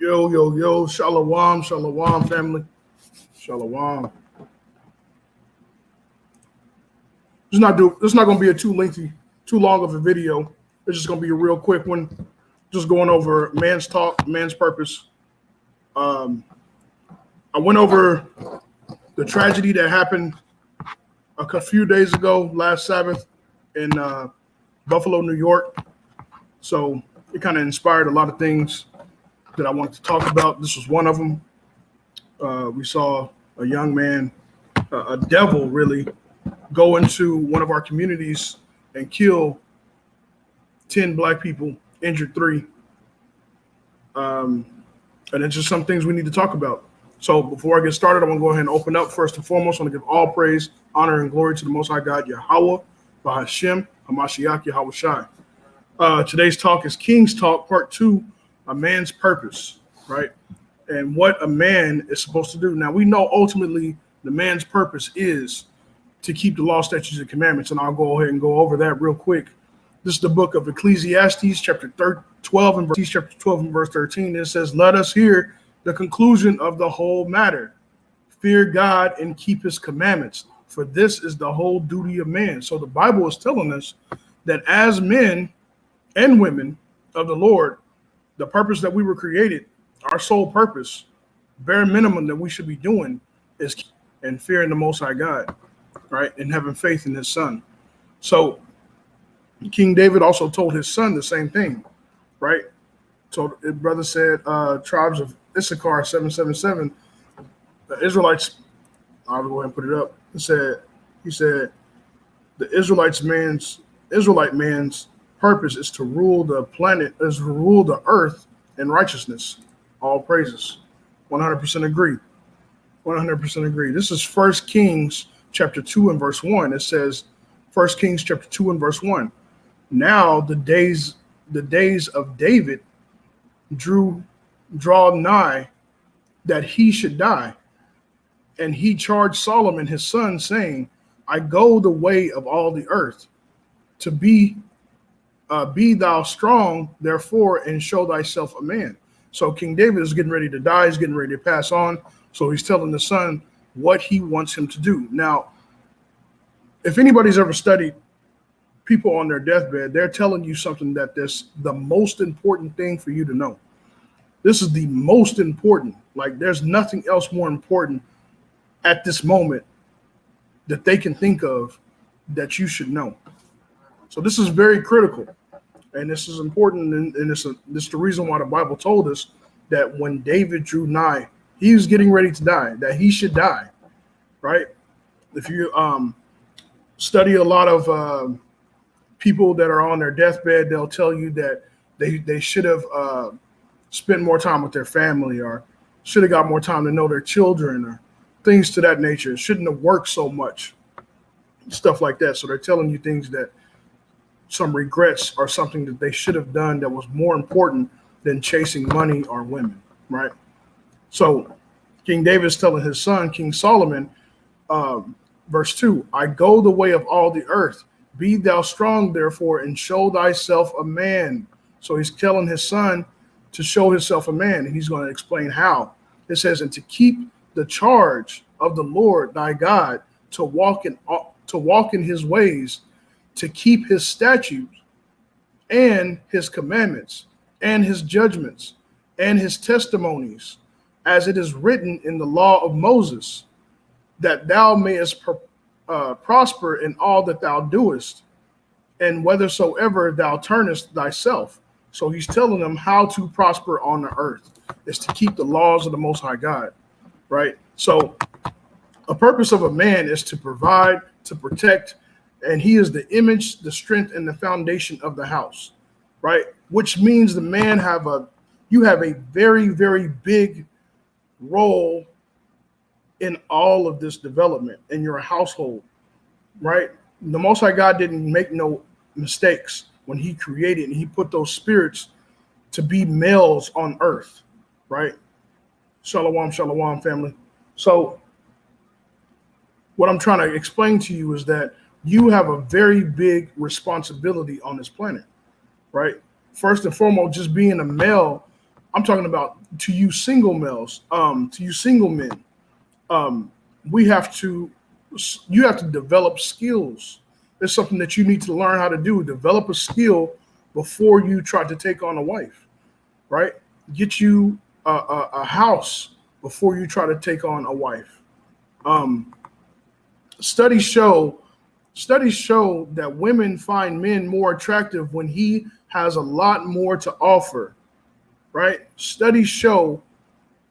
Yo, yo, yo, shalom, shalom, family. Shalom. It's not gonna be too long of a video. It's just gonna be a real quick one. Just going over man's talk, man's purpose. I went over the tragedy that happened a few days ago, last Sabbath, in Buffalo, New York. So it kind of inspired a lot of things that I wanted to talk about. This was one of them. We saw a young man, a devil really, go into one of our communities and kill 10 black people, injured 3. And it's just some things we need to talk about. So before I get started, I'm going to go ahead and open up. First and foremost, I want to give all praise, honor, and glory to the Most High God, Yahweh, Bahashem, Hamashiach, Yahweh Shai. Today's talk is King's Talk, Part 2, A Man's Purpose, right? And what a man is supposed to do. Now, we know ultimately the man's purpose is to keep the law, statutes, and commandments, and I'll go ahead and go over that real quick. This is the book of Ecclesiastes, chapter 12 and verse 13. It says, "Let us hear the conclusion of the whole matter. Fear God and keep his commandments, for this is the whole duty of man." So the Bible is telling us that as men and women of the Lord, the purpose that we were created, our sole purpose, bare minimum that we should be doing is and fearing the Most High God, right? And having faith in his son. So King David also told his son the same thing, right? So his brother said, tribes of Issachar 777, the Israelites, I'll go ahead and put it up. He said, the Israelite man's purpose is to rule the planet, is to rule the earth in righteousness. All praises. 100% agree. 100% agree. This is 1 Kings chapter 2 and verse 1. It says, 1 Kings chapter 2 and verse 1. Now the days of David draw nigh that he should die. And he charged Solomon his son, saying, I go the way of all the earth, to be thou strong, therefore, and show thyself a man. So King David is getting ready to die. He's getting ready to pass on. So he's telling the son what he wants him to do. Now, if anybody's ever studied people on their deathbed, they're telling you something that this the most important thing for you to know. This is the most important. Like, there's nothing else more important at this moment that they can think of that you should know. So this is very critical. And this is important, and this is the reason why the Bible told us that when David drew nigh, he was getting ready to die, that he should die, right? If you study a lot of people that are on their deathbed, they'll tell you that they should have spent more time with their family, or should have got more time to know their children, or things to that nature. Shouldn't have worked so much, stuff like that. So they're telling you things that some regrets or something that they should have done that was more important than chasing money or women, right? So King David's telling his son, King Solomon, verse 2, I go the way of all the earth. Be thou strong, therefore, and show thyself a man. So he's telling his son to show himself a man, and he's going to explain how. It says, and to keep the charge of the Lord thy God, to walk in his ways, to keep his statutes and his commandments and his judgments and his testimonies, as it is written in the law of Moses, that thou mayest prosper in all that thou doest, and whithersoever thou turnest thyself. So he's telling them how to prosper on the earth is to keep the laws of the Most High God, right? So a purpose of a man is to provide, to protect, and he is the image, the strength, and the foundation of the house, right? Which means the man you have a very, very big role in all of this development in your household, right? The Most High God didn't make no mistakes when he created and he put those spirits to be males on earth, right? Shalom, shalom, family. So what I'm trying to explain to you is that you have a very big responsibility on this planet, right? First and foremost, just being a male I'm talking about to you single males, to you single men. We have to, you have to develop skills. It's something that you need to learn how to do. Develop a skill before you try to take on a wife, right? Get you a house before you try to take on a wife. Um, studies show Studies show that women find men more attractive when he has a lot more to offer, right? Studies show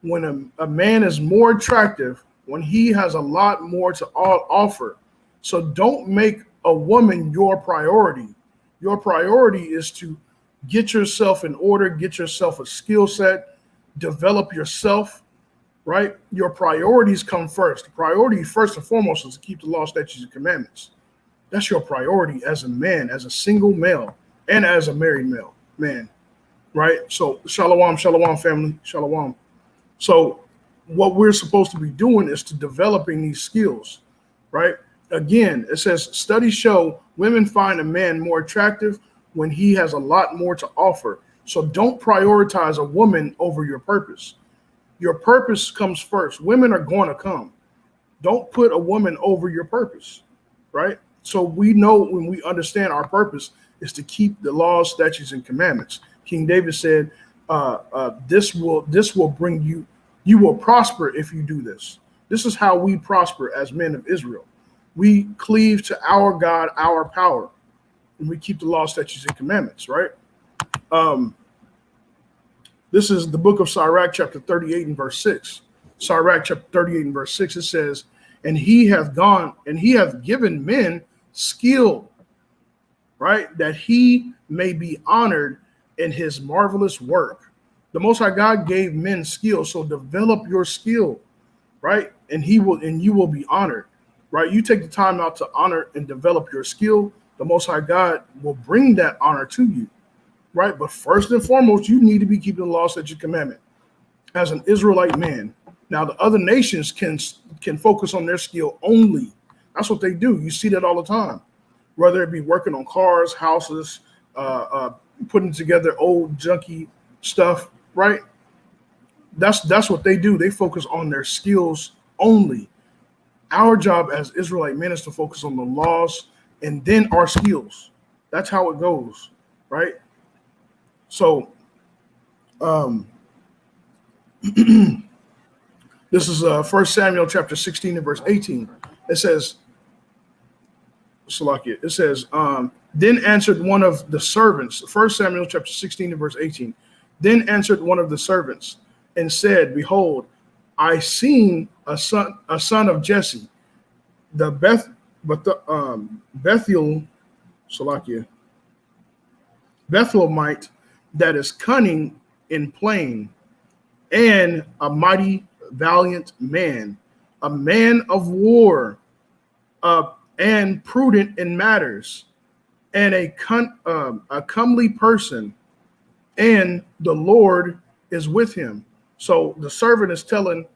when a man is more attractive when he has a lot more to offer. So don't make a woman your priority. Your priority is to get yourself in order, get yourself a skill set, develop yourself, right? Your priorities come first. The priority, first and foremost, is to keep the law, statutes, and commandments. That's your priority as a man, as a single male, and as a married male, man, right? So, shalom, shalom, family, shalom. So, what we're supposed to be doing is to developing these skills, right? Again, it says studies show women find a man more attractive when he has a lot more to offer. So, don't prioritize a woman over your purpose. Your purpose comes first. Women are going to come. Don't put a woman over your purpose, right? So we know when we understand our purpose is to keep the laws, statutes, and commandments. King David said, "This will bring you. You will prosper if you do this." This is how we prosper as men of Israel. We cleave to our God, our power, and we keep the laws, statutes, and commandments. Right. This is the book of Sirach, chapter 38 and verse 6. Sirach, chapter 38 and verse 6. It says, "And he hath gone, and he hath given men skill, right, that he may be honored in his marvelous work." The Most High God gave men skill, so develop your skill, right, and you will be honored, right? You take the time out to honor and develop your skill, the Most High God will bring that honor to you, right? But first and foremost, you need to be keeping the law, statute, commandment as an Israelite man. Now, the other nations can focus on their skill only. That's what they do. You see that all the time, whether it be working on cars, houses, putting together old junky stuff, right? That's what they do. They focus on their skills only. Our job as Israelite men is to focus on the laws and then our skills. That's how it goes, right? So, this is 1 Samuel chapter 16 and verse 18. It says, Salakia, it says, then answered one of the servants, 1 Samuel chapter 16 and verse 18. Then answered one of the servants and said, "Behold, I seen a son of Jesse, the Bethlehemite, that is cunning in plain, and a mighty valiant man, a man of war, and prudent in matters, and a comely person, and the Lord is with him." So the servant is telling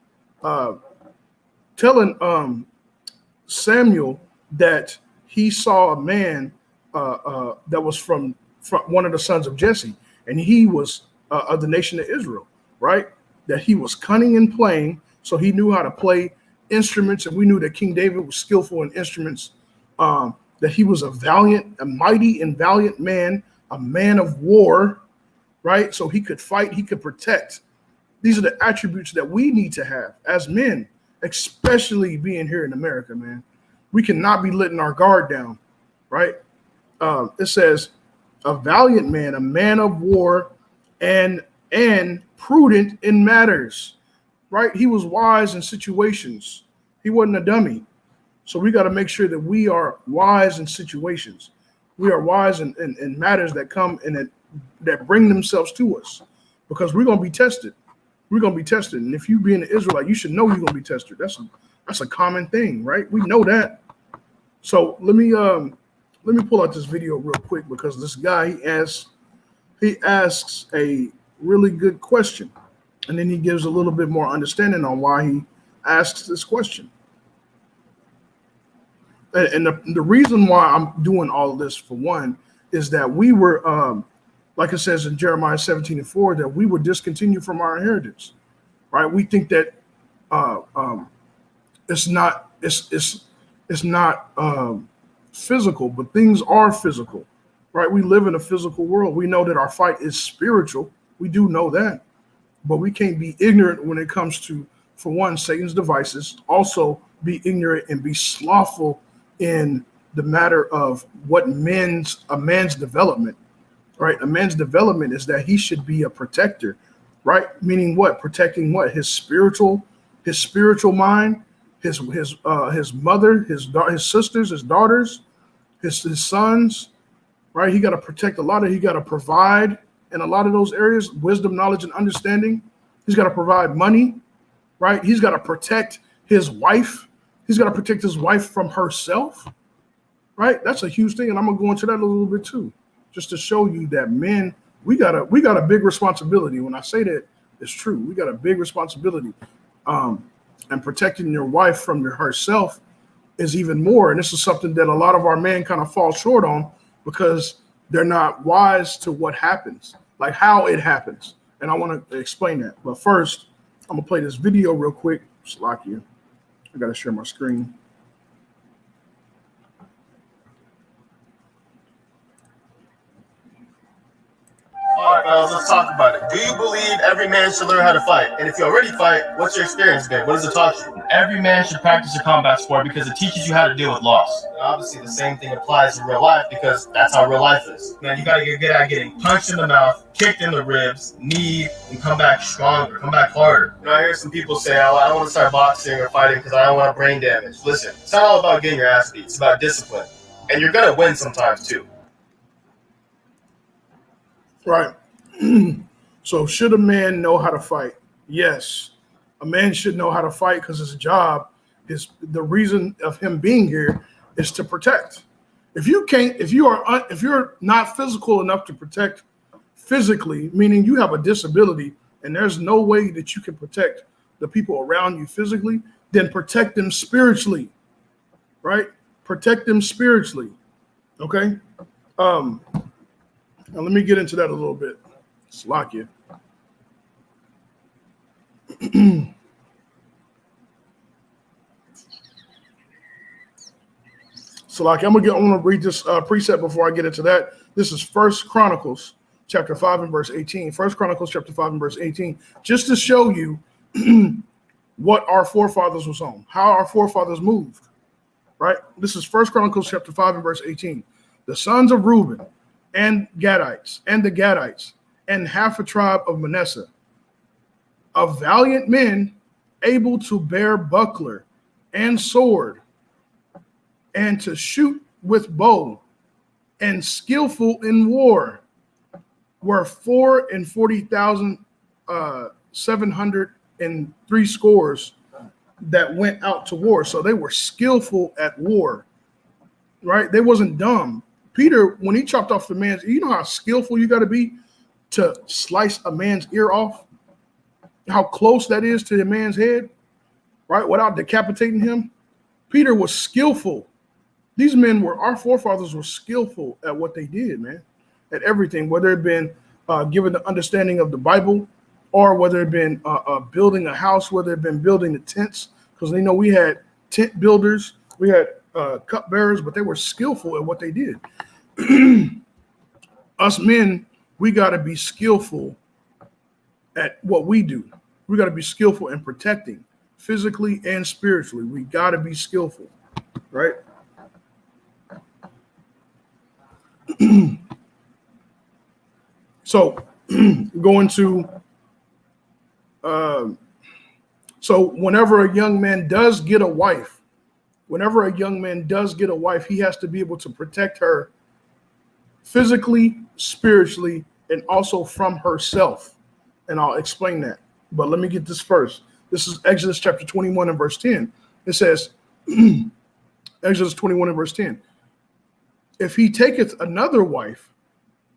Samuel that he saw a man that was from one of the sons of Jesse, and he was of the nation of Israel, right? That he was cunning in playing, so he knew how to play instruments, and we knew that King David was skillful in instruments. That he was a mighty and valiant man, a man of war, right? So he could fight, he could protect. These are the attributes that we need to have as men, especially being here in America, man. We cannot be letting our guard down, right? It says, a valiant man, a man of war, and prudent in matters, right? He was wise in situations. He wasn't a dummy. So we got to make sure that we are wise in situations. We are wise in matters that come and that bring themselves to us, because we're going to be tested. We're going to be tested. And if you being an Israelite, you should know you're going to be tested. That's a common thing, right? We know that. So let me pull out this video real quick, because this guy, he asks a really good question, and then he gives a little bit more understanding on why he asks this question. And the reason why I'm doing all of this, for one, is that we were like it says in Jeremiah 17:4, that we would discontinue from our inheritance, right? We think that it's not physical, but things are physical, right? We live in a physical world. We know that our fight is spiritual. We do know that, but we can't be ignorant when it comes to, for one, Satan's devices. Also, be ignorant and be slothful in the matter of what a man's development, right? A man's development is that he should be a protector, right? Meaning what? Protecting what? His spiritual mind, his mother, his sisters, his daughters, his sons, right? He got to protect he got to provide in a lot of those areas, wisdom, knowledge, and understanding. He's got to provide money, right? He's got to protect his wife. He's got to protect his wife from herself, right? That's a huge thing. And I'm going to go into that a little bit too, just to show you that men, we got a big responsibility. When I say that, it's true. We got a big responsibility. And protecting your wife from herself is even more. And this is something that a lot of our men kind of fall short on because they're not wise to what happens, like how it happens. And I want to explain that. But first, I'm going to play this video real quick. Salakia. I got to share my screen. All right, fellas, let's talk about it. Do you believe every man should learn how to fight? And if you already fight, what's your experience been? What does it taught you? Every man should practice a combat sport because it teaches you how to deal with loss. And obviously, the same thing applies in real life because that's how real life is. Man, you got to get good at getting punched in the mouth, kicked in the ribs, knee, and come back stronger, come back harder. You know, I hear some people say, oh, I don't want to start boxing or fighting because I don't want brain damage. Listen, it's not all about getting your ass beat. It's about discipline. And you're going to win sometimes, too. Right. So should a man know how to fight? Yes. A man should know how to fight because his job is, the reason of him being here is to protect. If you're not physical enough to protect physically, meaning you have a disability and there's no way that you can protect the people around you physically, then protect them spiritually, right? Protect them spiritually. Okay. Now let me get into that a little bit. Salakia. Salakia, I'm gonna read this precept before I get into that. This is 1 Chronicles chapter 5 and verse 18. 1 Chronicles chapter 5 and verse 18, just to show you what our forefathers was on, how our forefathers moved. Right? This is 1 Chronicles chapter 5 and verse 18. The sons of Reuben and Gadites and the Gadites and half a tribe of Manasseh, of valiant men, able to bear buckler and sword, and to shoot with bow, and skillful in war, were 44,703 that went out to war. So they were skillful at war, right? They wasn't dumb. Peter, when he chopped off the man's, you know how skillful you got to be to slice a man's ear off? How close that is to the man's head, right? Without decapitating him. Peter was skillful. These men were, our forefathers were skillful at what they did, man, at everything, whether it been given the understanding of the Bible or whether it been building a house, whether it been building the tents, because they know we had tent builders, we had cupbearers, but they were skillful at what they did. Us men, we got to be skillful at what we do. We got to be skillful in protecting physically and spiritually. We got to be skillful, right? So going to, so whenever a young man does get a wife, he has to be able to protect her physically, spiritually, and also from herself. And I'll explain that. But let me get this first. This is Exodus chapter 21 and verse 10. It says, Exodus 21 and verse 10. If he taketh another wife,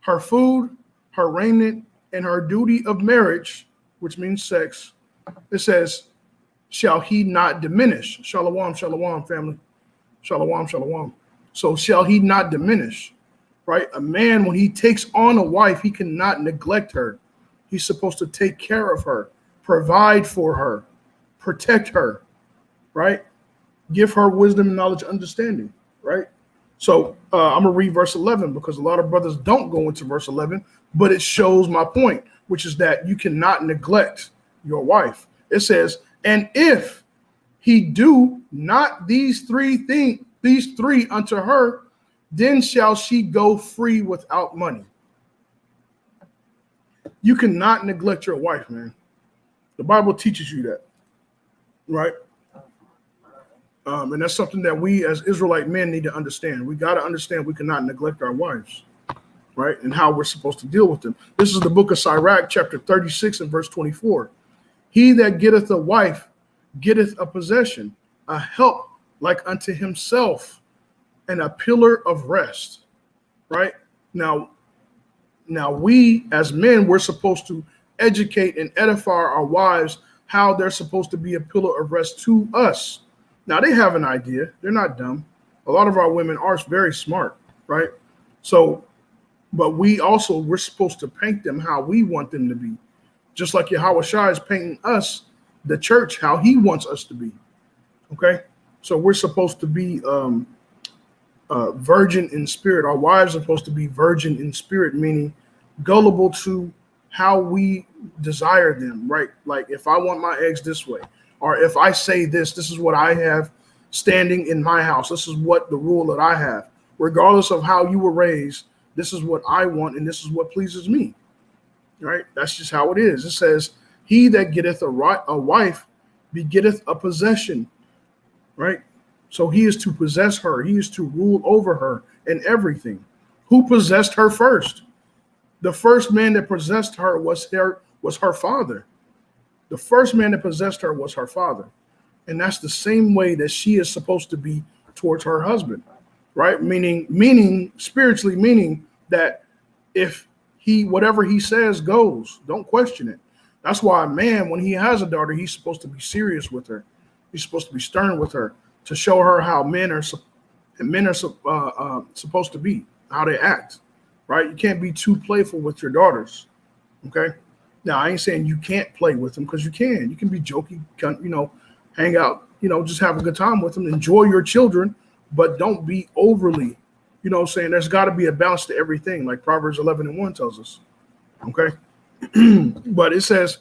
her food, her raiment, and her duty of marriage, which means sex, it says, shall he not diminish? Shalom, shalom, family. Shalom, shalom. So shall he not diminish, right? A man, when he takes on a wife, he cannot neglect her. He's supposed to take care of her, provide for her, protect her, right? Give her wisdom, knowledge, understanding, right? So I'm going to read verse 11 because a lot of brothers don't go into verse 11, but it shows my point, which is that you cannot neglect your wife. It says, and if he do not these three unto her, then shall she go free without money. You cannot neglect your wife, man. The Bible teaches you that, right? And that's something that we as Israelite men need to understand. We got to understand we cannot neglect our wives, right? And how we're supposed to deal with them. This is the book of Sirach, chapter 36 and verse 24. He that getteth a wife getteth a possession, a help like unto himself, and a pillar of rest, right? Now we as men, we're supposed to educate and edify our wives how they're supposed to be a pillar of rest to us. Now they have an idea. They're not dumb. A lot of our women are very smart, right? So, but we're supposed to paint them how we want them to be. Just like Yahweh Shai is painting us, the church, how he wants us to be. Okay? So we're supposed to be virgin in spirit. Our wives are supposed to be virgin in spirit, meaning gullible to how we desire them, right? Like if I want my eggs this way, or if I say this is what I have standing in my house. This is what the rule that I have. Regardless of how you were raised, this is what I want, and this is what pleases me, right? That's just how it is. It says, he that getteth a wife begetteth a possession, right? So he is to possess her. He is to rule over her and everything. Who possessed her first? The first man that possessed her was her father. The first man that possessed her was her father. And that's the same way that she is supposed to be towards her husband, right? Meaning spiritually, meaning that if whatever he says goes, don't question it. That's why a man, when he has a daughter, he's supposed to be serious with her. He's supposed to be stern with her to show her how men are supposed to be, how they act, right? You can't be too playful with your daughters, okay? Now, I ain't saying you can't play with them, because you can. You can be jokey, hang out, just have a good time with them, enjoy your children, but don't be overly, saying there's got to be a balance to everything, like Proverbs 11:1 tells us, okay? But it says,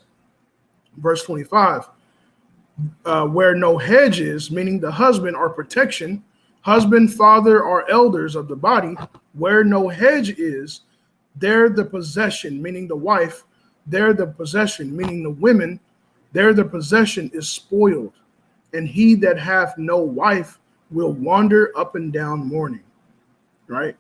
verse 25, where no hedge is, meaning the husband or protection, husband, father, or elders of the body, where no hedge is, there the possession, meaning the wife, there the possession, meaning the women, there the possession is spoiled. And he that hath no wife will wander up and down mourning, right?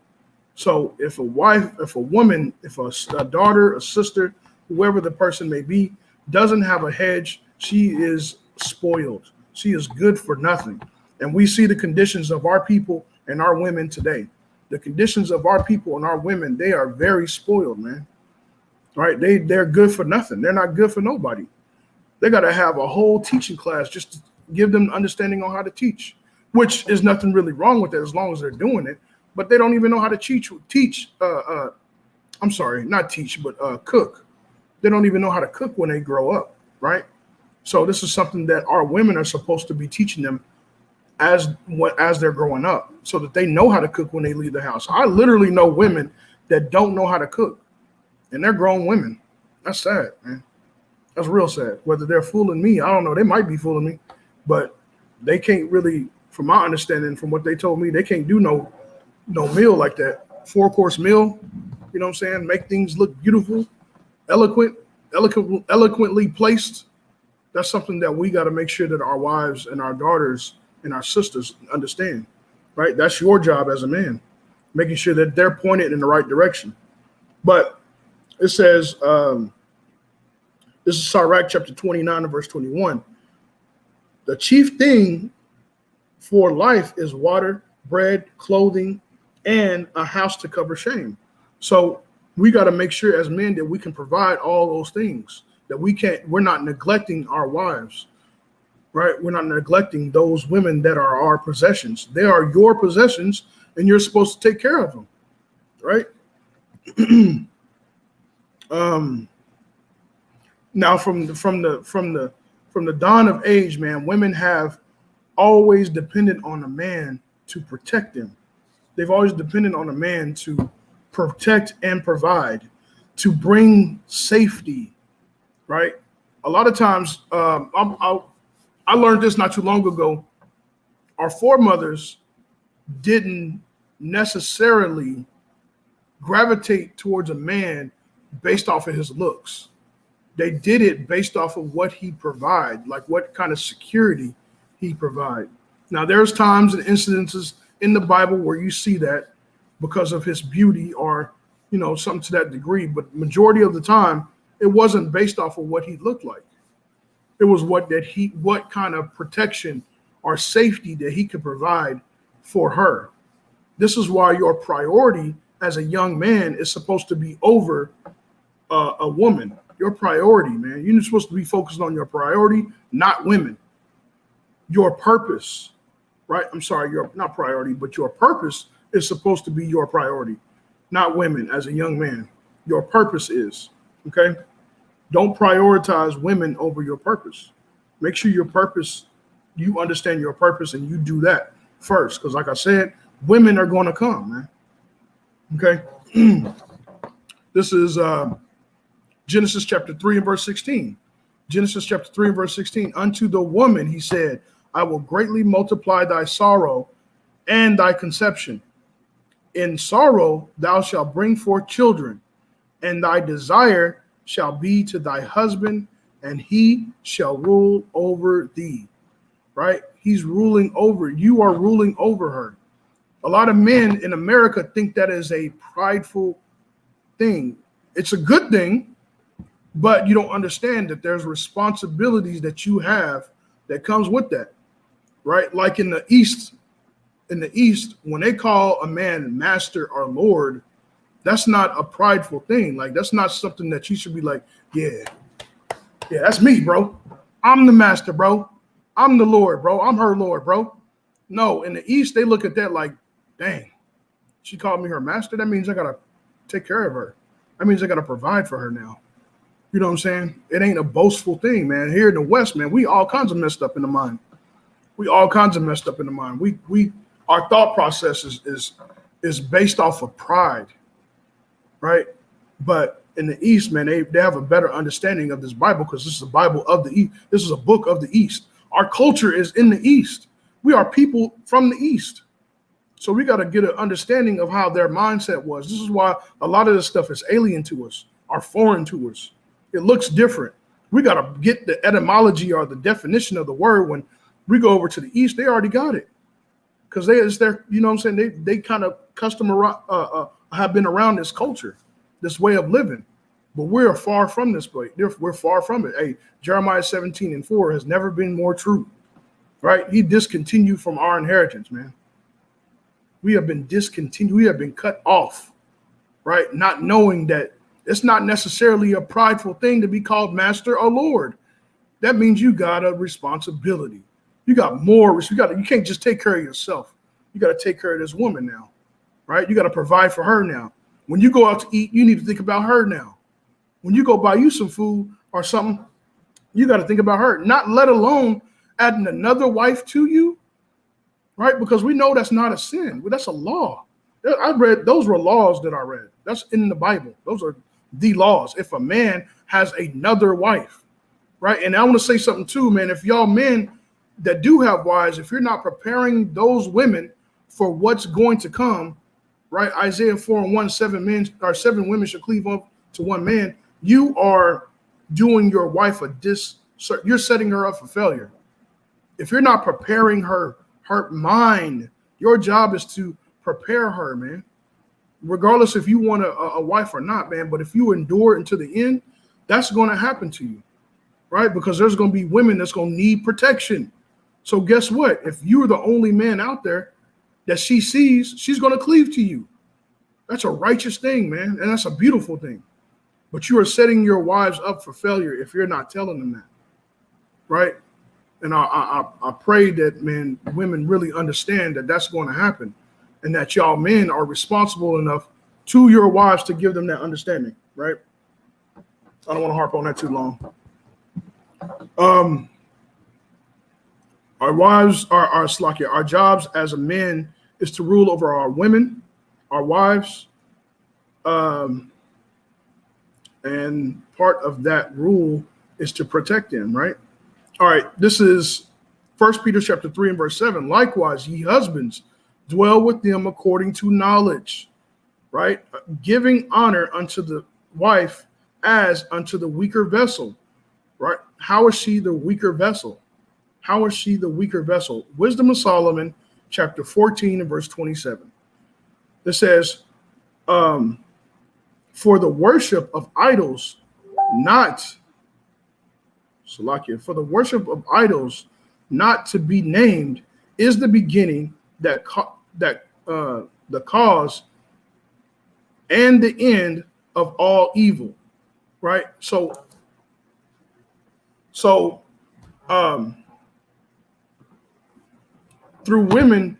So if a wife, if a woman, if a daughter, a sister, whoever the person may be, doesn't have a hedge, she is spoiled. She is good for nothing. And we see the conditions of our people and our women today. The conditions of our people and our women, they are very spoiled, man. Right? They're good for nothing. They're not good for nobody. They got to have a whole teaching class just to give them understanding on how to teach, which is nothing really wrong with that as long as they're doing it. But they don't even know how to cook. They don't even know how to cook when they grow up, right? So this is something that our women are supposed to be teaching them as they're growing up, so that they know how to cook when they leave the house. I literally know women that don't know how to cook, and they're grown women. That's sad, man. That's real sad. Whether they're fooling me, I don't know. They might be fooling me, but they can't really, from my understanding, from what they told me, they can't do no meal like that. 4-course meal, you know what I'm saying? Make things look beautiful, eloquently placed. That's something that we got to make sure that our wives and our daughters and our sisters understand, right? That's your job as a man, making sure that they're pointed in the right direction. But it says, this is Sirach chapter 29 and verse 21. The chief thing for life is water, bread, clothing, and a house to cover shame. So we got to make sure as men that we can provide all those things, that we're not neglecting our wives, right? We're not neglecting those women that are our possessions. They are your possessions, and you're supposed to take care of them, right? Now from the dawn of age, man, women have always depended on a man to protect them. They've always depended on a man to protect and provide, to bring safety, right? A lot of times, I learned this not too long ago. Our foremothers didn't necessarily gravitate towards a man based off of his looks. They did it based off of what he provide, like what kind of security he provide. Now, there's times and incidences in the Bible where you see that because of his beauty or, something to that degree. But majority of the time, it wasn't based off of what he looked like. It was what kind of protection or safety that he could provide for her. This is why your priority as a young man is supposed to be over a woman. Your priority, man. You're supposed to be focused on your priority, not women. Your purpose, right? I'm sorry, your not priority, but your purpose is supposed to be your priority, not women as a young man. Your purpose is, okay? Don't prioritize women over your purpose. Make sure your purpose, you understand your purpose and you do that first. Because like I said, women are going to come, man. Okay? This is Genesis chapter 3 and verse 16. Genesis chapter 3 and verse 16. Unto the woman, he said, I will greatly multiply thy sorrow and thy conception. In sorrow thou shalt bring forth children, and thy desire shall be to thy husband, and he shall rule over thee. Right? He's ruling over. You are ruling over her. A lot of men in America think that is a prideful thing. It's a good thing, but you don't understand that there's responsibilities that you have that comes with that. Right? Like in the East, when they call a man master or Lord, that's not a prideful thing. Like, that's not something that you should be like, yeah, that's me, bro. I'm the master, bro. I'm the Lord, bro. I'm her Lord, bro. No, in the East, they look at that like, dang, she called me her master. That means I got to take care of her. That means I got to provide for her now. You know what I'm saying? It ain't a boastful thing, man. Here in the West, man, we all kinds of messed up in the mind. Our thought process is based off of pride, right? But in the East, man, they have a better understanding of this Bible because this is a Bible of the East. This is a book of the East. Our culture is in the East. We are people from the East. So we got to get an understanding of how their mindset was. This is why a lot of this stuff is alien to us, or foreign to us. It looks different. We got to get the etymology or the definition of the word. When we go over to the East, they already got it. Because they're, you know what I'm saying? They kind of have been around this culture, this way of living. But we're far from this way. We're far from it. Hey, Jeremiah 17:4 has never been more true, right? He discontinued from our inheritance, man. We have been discontinued. We have been cut off, right? Not knowing that it's not necessarily a prideful thing to be called master or Lord. That means you got a responsibility. You got more. You can't just take care of yourself. You got to take care of this woman now, right? You got to provide for her now. When you go out to eat, you need to think about her now. When you go buy you some food or something, you got to think about her. Not let alone adding another wife to you, right? Because we know that's not a sin. That's a law. Those were laws that I read. That's in the Bible. Those are the laws. If a man has another wife, right? And I want to say something too, man. If y'all men that do have wives, if you're not preparing those women for what's going to come, right? Isaiah 4:1, 7 women should cleave up to one man. You are doing your wife you're setting her up for failure. If you're not preparing her mind, your job is to prepare her, man. Regardless if you want a wife or not, man. But if you endure until the end, that's going to happen to you, right? Because there's going to be women that's going to need protection. So guess what? If you're the only man out there that she sees, she's going to cleave to you. That's a righteous thing, man. And that's a beautiful thing. But you are setting your wives up for failure if you're not telling them that, right? And I pray that, man, women really understand that that's going to happen and that y'all men are responsible enough to your wives to give them that understanding, right? I don't want to harp on that too long. Our wives are Slakia. Our jobs as a man is to rule over our women, our wives, and part of that rule is to protect them, right? All right, this is 1 Peter chapter 3 and verse 7. Likewise, ye husbands, dwell with them according to knowledge, right? Giving honor unto the wife as unto the weaker vessel, right? How is she the weaker vessel? How is she the weaker vessel? Wisdom of Solomon, chapter 14 and verse 27. It says, for the worship of idols, not, Salakia, for the worship of idols, not to be named, is the beginning the cause and the end of all evil, right? So through women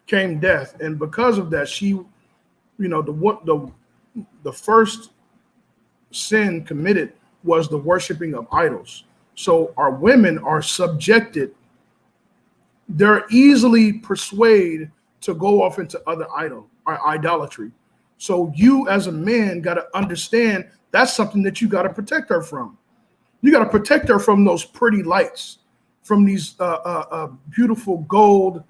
came death, and because of that, she, the first sin committed was the worshiping of idols. So our women are subjected. They're easily persuaded to go off into other idolatry. So you as a man got to understand that's something that you got to protect her from. You got to protect her from those pretty lights, from these beautiful gold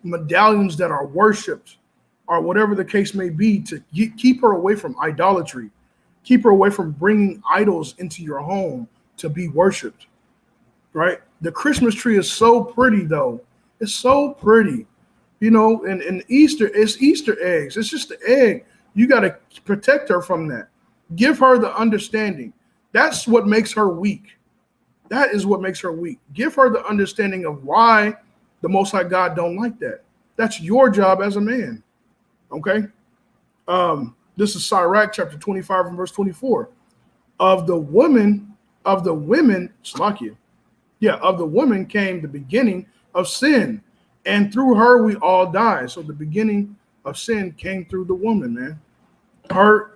medallions that are worshipped, or whatever the case may be, to keep her away from idolatry, keep her away from bringing idols into your home to be worshipped, right? The Christmas tree is so pretty, though. It's so pretty, and Easter, it's Easter eggs. It's just the egg. You got to protect her from that. Give her the understanding. That's what makes her weak. That is what makes her weak. Give her the understanding of why the Most High God don't like that. That's your job as a man. Okay? This is Sirach chapter 25 and verse 24. Of the women, Slakia, of the woman came the beginning of sin, and through her we all die. So the beginning of sin came through the woman, man. Her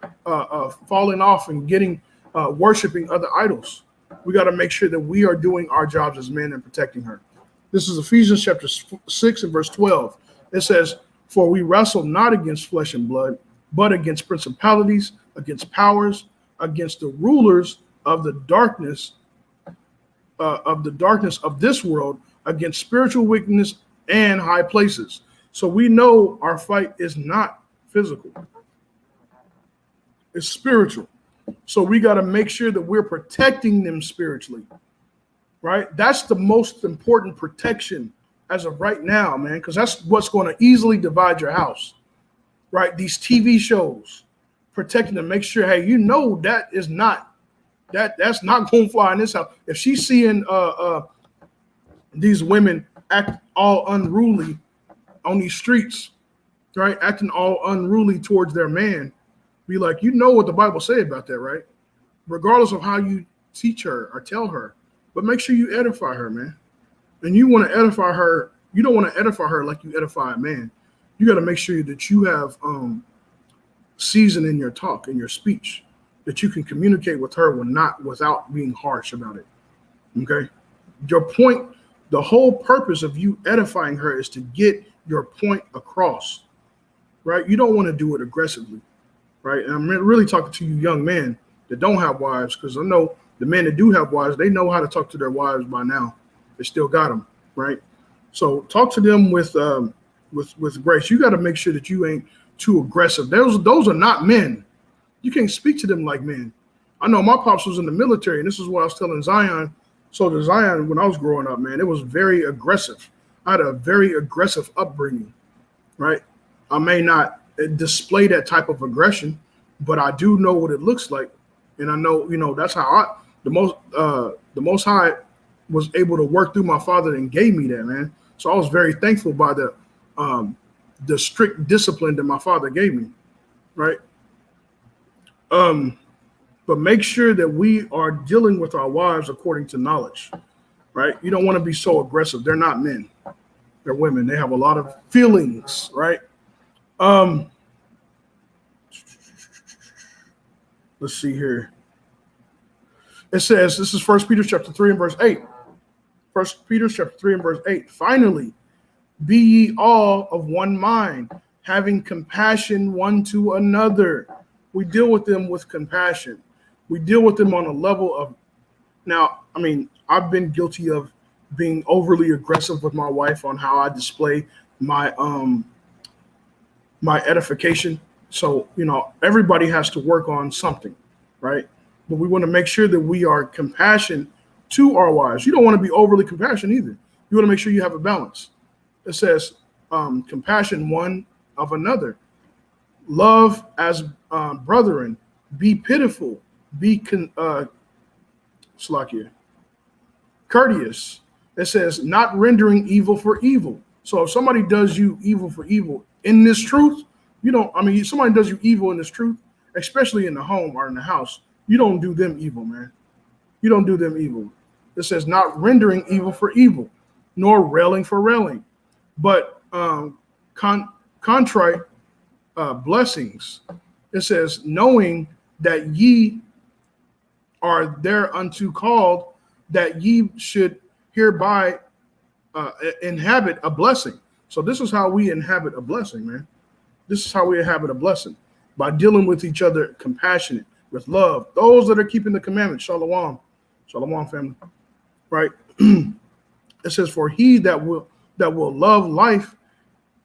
falling off and getting worshiping other idols. We got to make sure that we are doing our jobs as men and protecting her. This is Ephesians chapter 6 and verse 12. It says, for we wrestle not against flesh and blood, but against principalities, against powers, against the rulers of the darkness of this world, against spiritual wickedness and high places. So we know our fight is not physical. It's spiritual. So we got to make sure that we're protecting them spiritually, right? That's the most important protection as of right now, man, because that's what's going to easily divide your house, right? These TV shows, protecting them, make sure, hey, that is not, that's not going to fly in this house. If she's seeing these women act all unruly on these streets, right? Acting all unruly towards their man, be like, what the Bible say about that, right? Regardless of how you teach her or tell her, but make sure you edify her, man. And you want to edify her. You don't want to edify her like you edify a man. You got to make sure that you have season in your talk, in your speech, that you can communicate with her without being harsh about it. Okay? Your point, the whole purpose of you edifying her is to get your point across, right? You don't want to do it aggressively. Right. And I'm really talking to you young men that don't have wives, because I know the men that do have wives, they know how to talk to their wives by now. They still got them. Right. So talk to them with grace. You got to make sure that you ain't too aggressive. Those are not men. You can't speak to them like men. I know my pops was in the military, and this is what I was telling Zion. So to Zion, when I was growing up, man, it was very aggressive. I had a very aggressive upbringing. Right. I may not display that type of aggression, but I do know what it looks like, and I know that's how the Most High was able to work through my father and gave me that, man. So I was very thankful by the strict discipline that my father gave me, right? But make sure that we are dealing with our wives according to knowledge, right? You don't want to be so aggressive. They're not men; they're women. They have a lot of feelings, right? let's see here. It says, this is 1 Peter chapter 3 and verse 8. 1 Peter chapter 3 and verse 8. Finally, be ye all of one mind, having compassion one to another. We deal with them with compassion. We deal with them on a level of, now, I mean, I've been guilty of being overly aggressive with my wife on how I display my my edification. So, everybody has to work on something, right? But we want to make sure that we are compassionate to our wives. You don't want to be overly compassionate either. You want to make sure you have a balance. It says compassion one of another. Love as brethren. Be pitiful. Be courteous. It says not rendering evil for evil. So if somebody does you evil for evil in this truth, somebody does you evil in this truth, especially in the home or in the house, you don't do them evil, man. You don't do them evil. It says not rendering evil for evil, nor railing for railing, but contrite blessings. It says knowing that ye are thereunto called, that ye should hereby inhabit a blessing. So this is how we inhabit a blessing, man. This is how we inhabit a blessing, by dealing with each other compassionate, with love. Those that are keeping the commandments, shalom, shalom, family, right? It says, for he that will love life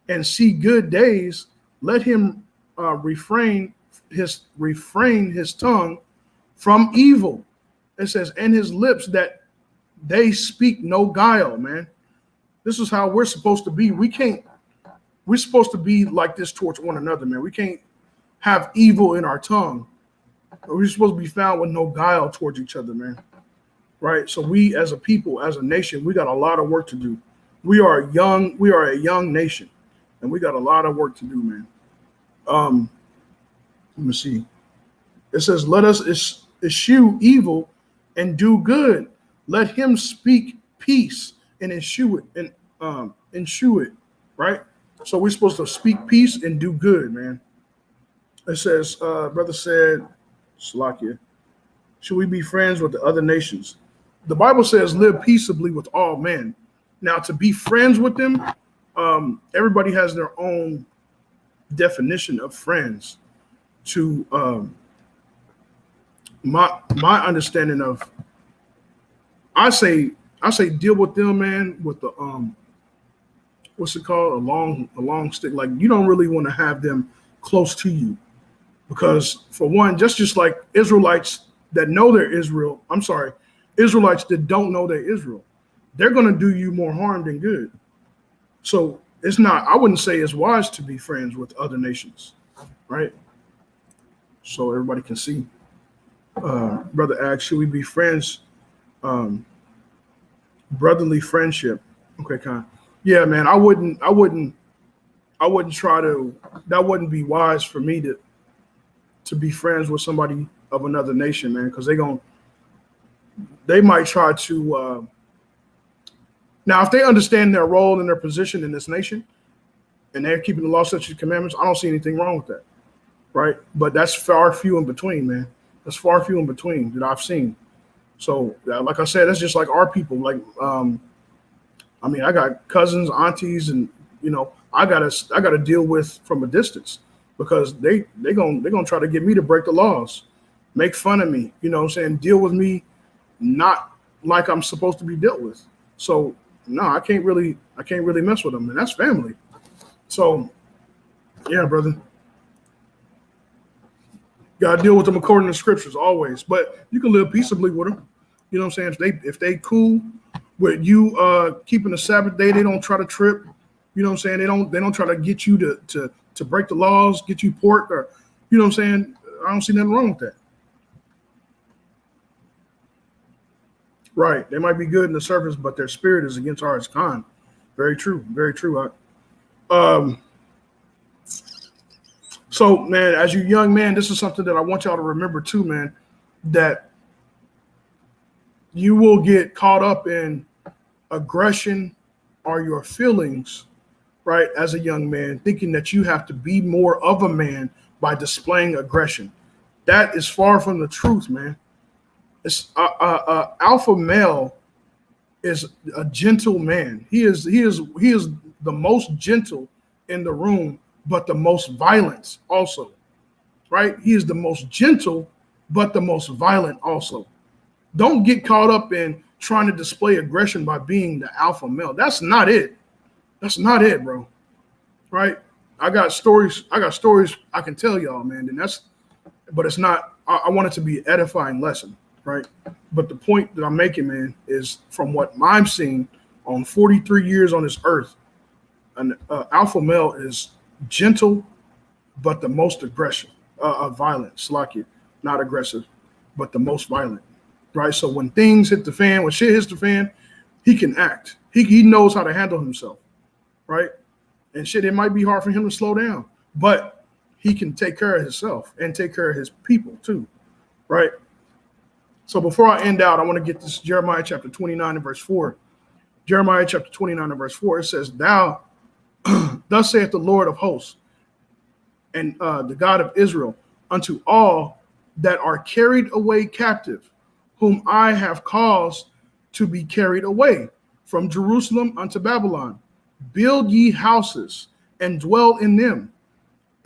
and see good days, let him refrain his tongue from evil. It says, and his lips that they speak no guile, man. This is how we're supposed to be. We're supposed to be like this towards one another, man. We can't have evil in our tongue. We're supposed to be found with no guile towards each other, man. Right? So we as a people, as a nation, we got a lot of work to do. We are a young nation, and we got a lot of work to do, man. Let me see. It says, let us eschew evil and do good. Let him speak peace and eschew it, right? So we're supposed to speak peace and do good, man. It says, brother said, Salakia, should we be friends with the other nations? The Bible says live peaceably with all men. Now, to be friends with them, everybody has their own definition of friends. To my understanding of, I say deal with them, man, with the what's it called? A long stick. Like, you don't really want to have them close to you, because for one, just like Israelites that know they're Israel, Israelites that don't know they're Israel, they're going to do you more harm than good. So I wouldn't say it's wise to be friends with other nations, right? So everybody can see. Brother asked, should we be friends? Brotherly friendship. Okay, kind. Yeah, man, I wouldn't try to, that wouldn't be wise for me to be friends with somebody of another nation, man, because they might try to, now if they understand their role and their position in this nation and they're keeping the law, statutes, and commandments, I don't see anything wrong with that, right? But that's far few in between, man. That's far few in between that I've seen. So like I said, that's just like our people. Like, I got cousins, aunties, and I gotta deal with from a distance, because they gonna try to get me to break the laws, make fun of me, deal with me not like I'm supposed to be dealt with. So no, I can't really mess with them, and that's family. So yeah, brother, gotta deal with them according to scriptures always. But you can live peaceably with them. You know what I'm saying? If they cool with you keeping the Sabbath day, they don't try to trip. You know what I'm saying? They don't try to get you to break the laws, get you pork, or you know what I'm saying? I don't see nothing wrong with that. Right. They might be good in the surface, but their spirit is against ours. Khan. Very true. Very true. So, man, as you young man, this is something that I want y'all to remember too, man, that you will get caught up in aggression or your feelings, right, as a young man, thinking that you have to be more of a man by displaying aggression. That is far from the truth, man. It's alpha male is a gentle man. He is the most gentle in the room, but the most violent also. Right? He is the most gentle, but the most violent also. Don't get caught up in trying to display aggression by being the alpha male. That's not it. That's not it, bro. Right? I got stories I can tell y'all, man. But it's not. I want it to be an edifying lesson, right? But the point that I'm making, man, is from what I'm seeing on 43 years on this earth, an alpha male is gentle, but the most violent. Slacky, not aggressive, but the most violent, right? So when things hit the fan, when shit hits the fan, he can act. He knows how to handle himself, right? And shit, it might be hard for him to slow down, but he can take care of himself and take care of his people too, right? So before I end out, I want to get this Jeremiah chapter 29 and verse 4. Jeremiah chapter 29 and verse 4, it says, "Thou, thus saith the Lord of hosts, and the God of Israel, unto all that are carried away captive, whom I have caused to be carried away from Jerusalem unto Babylon. Build ye houses and dwell in them,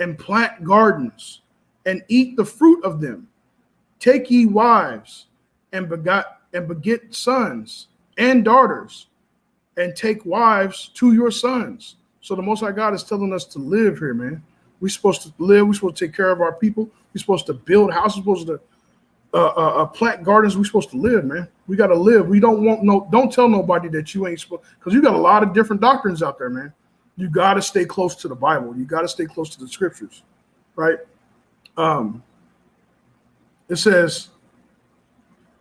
and plant gardens and eat the fruit of them. Take ye wives and beget sons and daughters, and take wives to your sons." So the Most High God is telling us to live here, man. We're supposed to live. We're supposed to take care of our people. We're supposed to build houses. We're supposed to plant gardens. We're supposed to live, man. We got to live. We don't tell nobody that you ain't supposed, because you got a lot of different doctrines out there, man. You got to stay close to the Bible. You got to stay close to the scriptures, right? It says,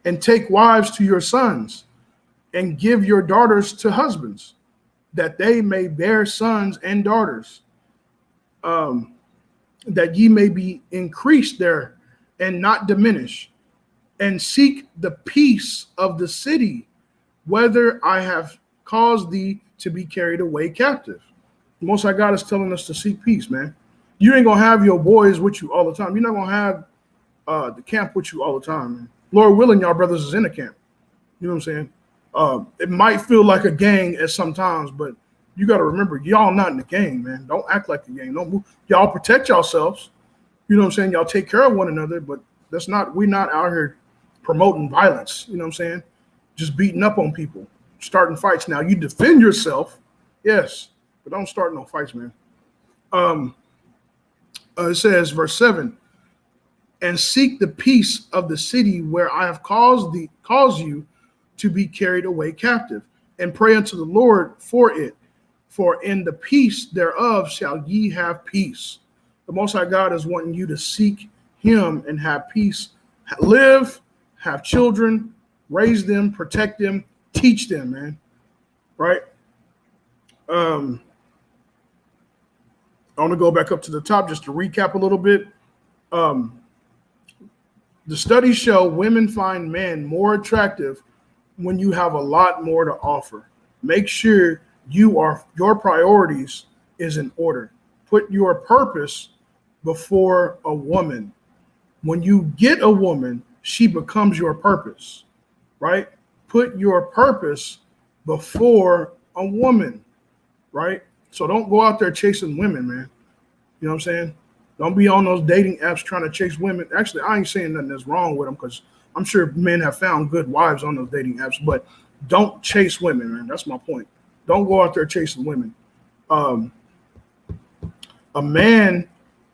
"And take wives to your sons, and give your daughters to husbands, that they may bear sons and daughters, that ye may be increased there and not diminish. And seek the peace of the city, whether I have caused thee to be carried away captive." The Most High God is telling us to seek peace, man. You ain't gonna have your boys with you all the time. You're not gonna have the camp with you all the time, man. Lord willing, y'all brothers is in the camp. You know what I'm saying? It might feel like a gang at some times, but you got to remember, y'all not in the gang, man. Don't act like the gang. Don't move. Y'all protect yourselves. You know what I'm saying? Y'all take care of one another, but we're not out here promoting violence. You know what I'm saying? Just beating up on people, starting fights. Now you defend yourself, yes, but don't start no fights, man. It says, verse 7, "And seek the peace of the city where I have caused you to be carried away captive, and pray unto the Lord for it. For in the peace thereof shall ye have peace." The Most High God is wanting you to seek him and have peace. Live, have children, raise them, protect them, teach them, man. Right? I want to go back up to the top just to recap a little bit. The studies show women find men more attractive when you have a lot more to offer. Make sure your priorities is in order. Put your purpose before a woman. When you get a woman, she becomes your purpose, right? Put your purpose before a woman, right? So don't go out there chasing women, man. You know what I'm saying? Don't be on those dating apps trying to chase women. Actually, I ain't saying nothing that's wrong with them, because I'm sure men have found good wives on those dating apps, but don't chase women, man. That's my point. Don't go out there chasing women. A man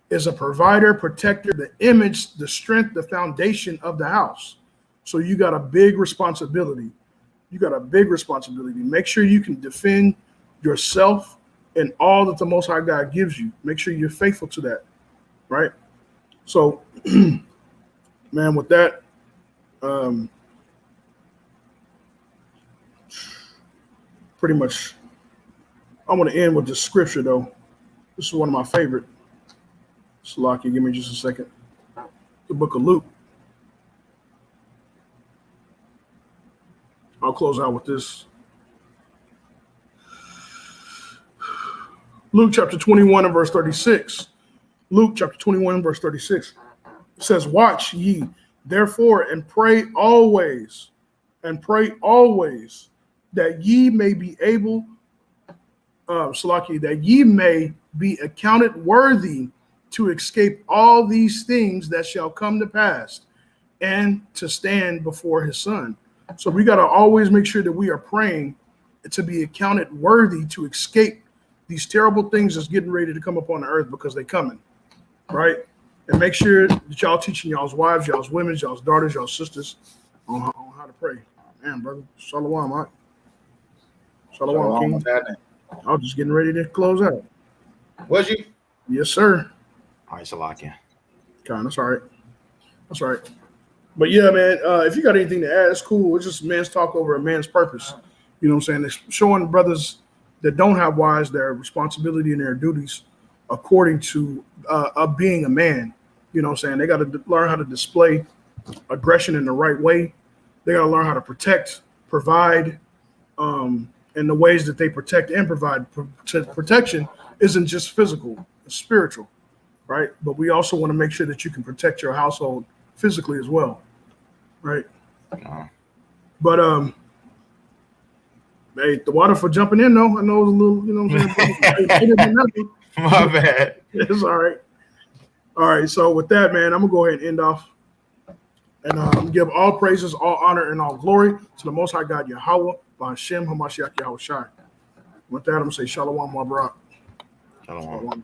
is a provider, protector, the image, the strength, the foundation of the house. So you got a big responsibility. Make sure you can defend yourself and all that the Most High God gives you. Make sure you're faithful to that, right? So, man, with that, pretty much, I want to end with this scripture, though. This is one of my favorite. Salaki, give me just a second. The book of Luke. I'll close out with this. Luke chapter 21 and verse 36. Luke chapter 21 and verse 36. It says, watch ye, therefore, and pray always, that ye may be able, Salaki, that ye may be accounted worthy to escape all these things that shall come to pass and to stand before his son. So we got to always make sure that we are praying to be accounted worthy to escape these terrible things that's getting ready to come upon the earth, because they're coming, right? And make sure that y'all teaching y'all's wives, y'all's women, y'all's daughters, y'all's sisters on how to pray. Man, brother, shalom, right? Shalom, King. I was just getting ready to close out. Was you? Yes, sir. All right, Salakia. God, that's all right. That's all right. But yeah, man, if you got anything to add, it's cool. It's just man's talk over a man's purpose. You know what I'm saying? It's showing brothers that don't have wives their responsibility and their duties according to being a man. You know what I'm saying? They got to learn how to display aggression in the right way. They got to learn how to protect, provide, in the ways that they protect and provide. Protection isn't just physical, it's spiritual, right? But we also want to make sure that you can protect your household physically as well, right? But hey, the water for jumping in though, I know it was a little, you know what I'm saying? My bad. It's all right. All right, so with that, man, I'm gonna go ahead and end off and give all praises, all honor, and all glory to the Most High God Yahweh, Ba'Shem Hamashiach Yahweh Shai. With that, I'm gonna say Shalom, my bro. Shalom.